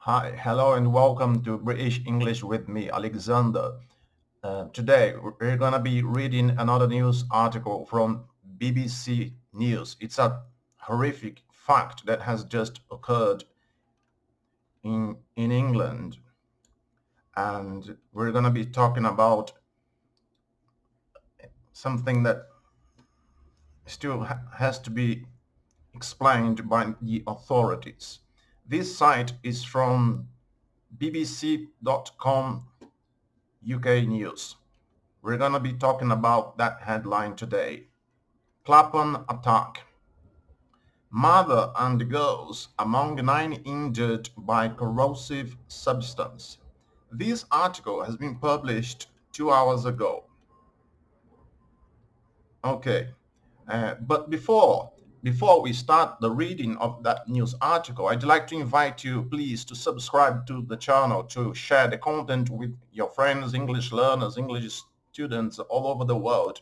Hi, hello, and welcome to British English with me, Alexandre. Today, we're going to be reading another news article from BBC News. It's a horrific fact that has just occurred in England, and we're going to be talking about something that still has to be explained by the authorities. This site is from bbc.com UK News. We're going to be talking about that headline today. Clapham attack. Mother and girls among 9 injured by corrosive substance. This article has been published 2 hours ago. Okay, but before we start the reading of that news article, I'd like to invite you, please, to subscribe to the channel, to share the content with your friends, English learners, English students all over the world.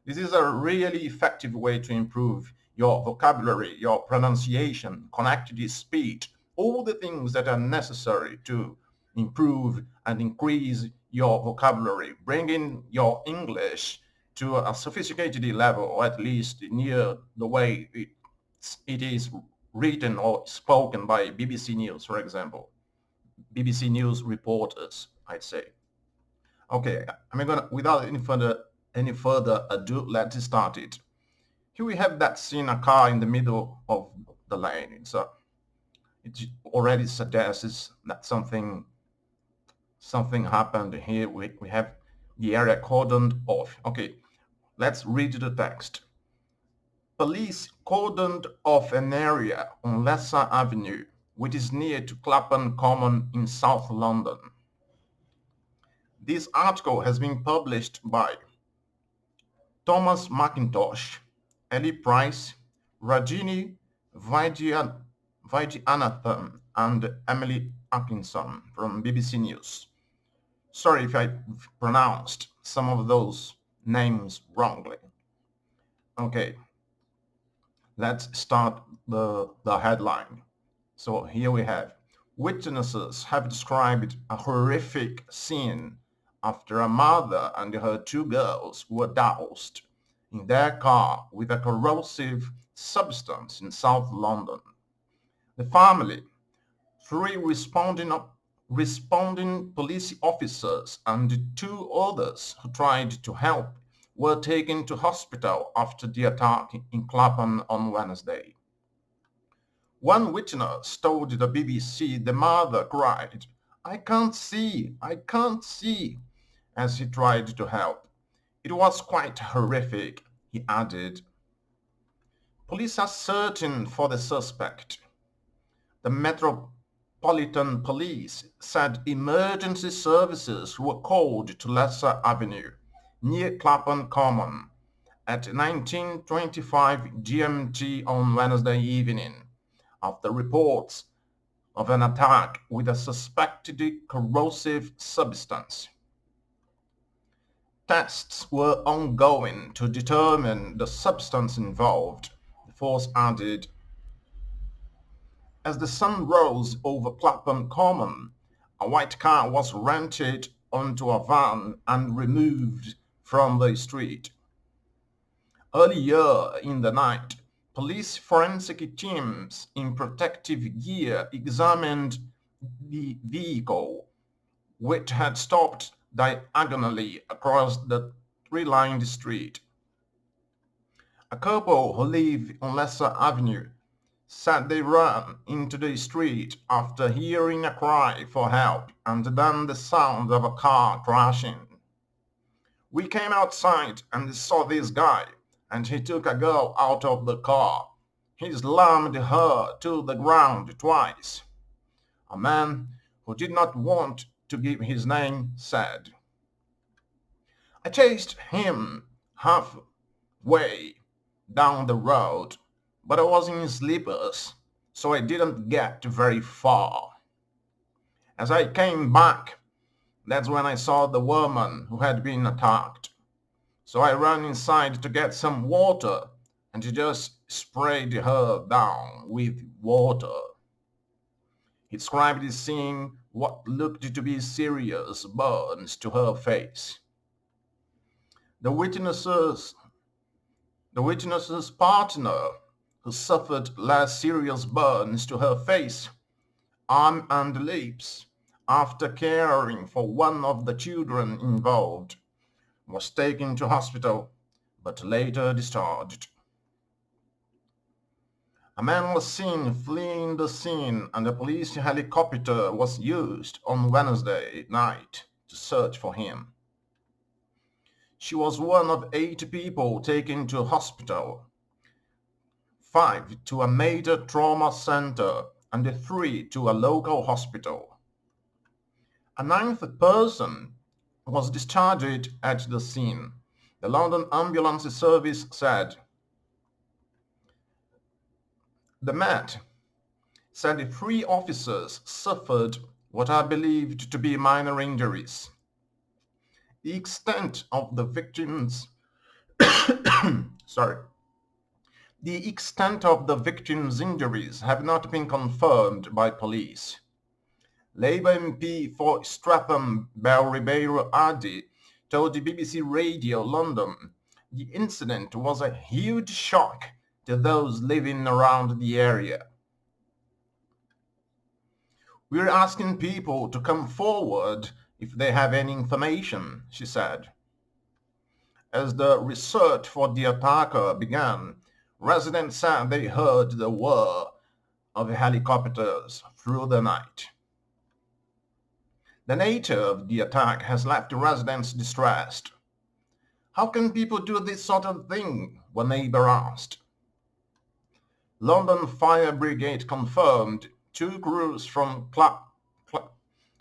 This is a really effective way to improve your vocabulary, your pronunciation, connected speech, all the things that are necessary to improve and increase your vocabulary, bringing your English to a sophisticated level, or at least near the way it is written or spoken by BBC News, for example. BBC News reporters, I'd say. Okay, I'm gonna, without any further ado, let's start it. Here we have that scene, a car in the middle of the lane. It already suggests that something happened here. We have the area cordoned off. Okay, let's read the text. Police cordoned off an area on Lesser Avenue, which is near to Clapham Common in South London. This article has been published by Thomas McIntosh, Ellie Price, Rajini Vaidyanathan, and Emily Atkinson from BBC News. Sorry if I pronounced some of those names wrongly. Okay, let's start the headline. So here we have, witnesses have described a horrific scene after a mother and her 2 girls were doused in their car with a corrosive substance in South London. The family, 3 responding police officers and 2 others who tried to help, were taken to hospital after the attack in Clapham on Wednesday. One witness told the BBC the mother cried, I can't see," as he tried to help. It was quite horrific, he added. Police are searching for the suspect. The Metropolitan Police said emergency services were called to Lesser Avenue, near Clapham Common, at 19:25 GMT on Wednesday evening, after reports of an attack with a suspected corrosive substance. Tests were ongoing to determine the substance involved, the force added. As the sun rose over Clapham Common, a white car was rented onto a van and removed from the street. Earlier in the night, police forensic teams in protective gear examined the vehicle, which had stopped diagonally across the 3-lined street. A couple who live on Lesser Avenue said they ran into the street after hearing a cry for help and then the sound of a car crashing. We came outside and saw this guy, and he took a girl out of the car. He slammed her to the ground twice. A man who did not want to give his name said. I chased him halfway down the road, but I was in slippers, so I didn't get very far. As I came back, that's when I saw the woman who had been attacked. So I ran inside to get some water and just sprayed her down with water. He described seeing what looked to be serious burns to her face. The witness's, the witness's partner, who suffered less serious burns to her face, arm and lips, after caring for one of the children involved, was taken to hospital but later discharged. A man was seen fleeing the scene and a police helicopter was used on Wednesday night to search for him. She was one of 8 people taken to hospital, 5 to a major trauma center and 3 to a local hospital. A 9th person was discharged at the scene. The London Ambulance Service said. The Met said 3 officers suffered what are believed to be minor injuries. The extent of the victims sorry. The extent of the victims' injuries have not been confirmed by police. Labour MP for Clapham Bell Ribeiro Adi told the BBC Radio London the incident was a huge shock to those living around the area. We're asking people to come forward if they have any information, she said. As the research for the attacker began, residents said they heard the whir of helicopters through the night. The nature of the attack has left residents distressed. How can people do this sort of thing? One neighbor asked. London Fire Brigade confirmed 2 crews from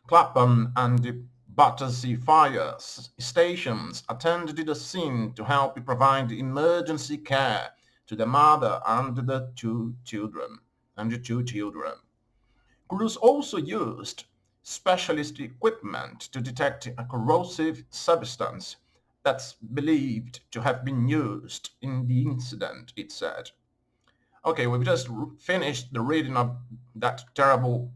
Clapham and Battersea fire stations attended the scene to help provide emergency care to the mother and the 2 children. Crews also used specialist equipment to detect a corrosive substance that's believed to have been used in the incident, it said. Okay, we've just finished the reading of that terrible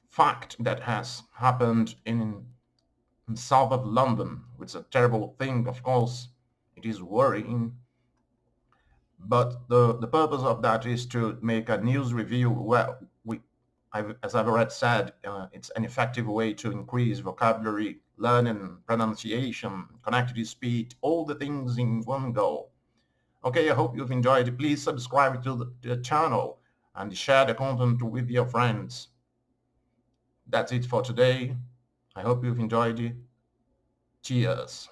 fact that has happened in south of London. It's a terrible thing, of course. It is worrying. But the purpose of that is to make a news review where as I've already said, it's an effective way to increase vocabulary, learning, pronunciation, connected speed, all the things in one go. Okay, I hope you've enjoyed it. Please subscribe to the channel and share the content with your friends. That's it for today. I hope you've enjoyed it. Cheers.